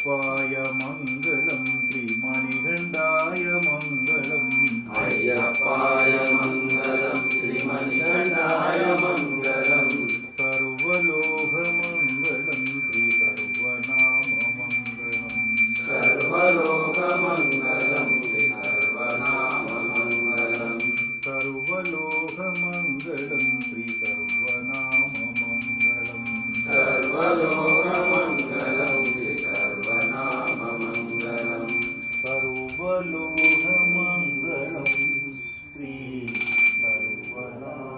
అయ్యప్పాయ మంగళం శ్రీమణిగండాయ మంగళం అయ్యప్పాయ మంగళం శ్రీమణిగండాయ మంగళం సర్వలోక మంగళం శ్రీ సర్వనామ మంగళం సర్వలోక మంగళం శ్రీ సర్వనామ మంగళం సర్వలోక మంగళం శ్రీ సర్వనామ మంగళం సర్వలోక మంగళం శ్రీ సర్వనామ మంగళం సర్వలోక మంగళం శ్రీ సర్వనామ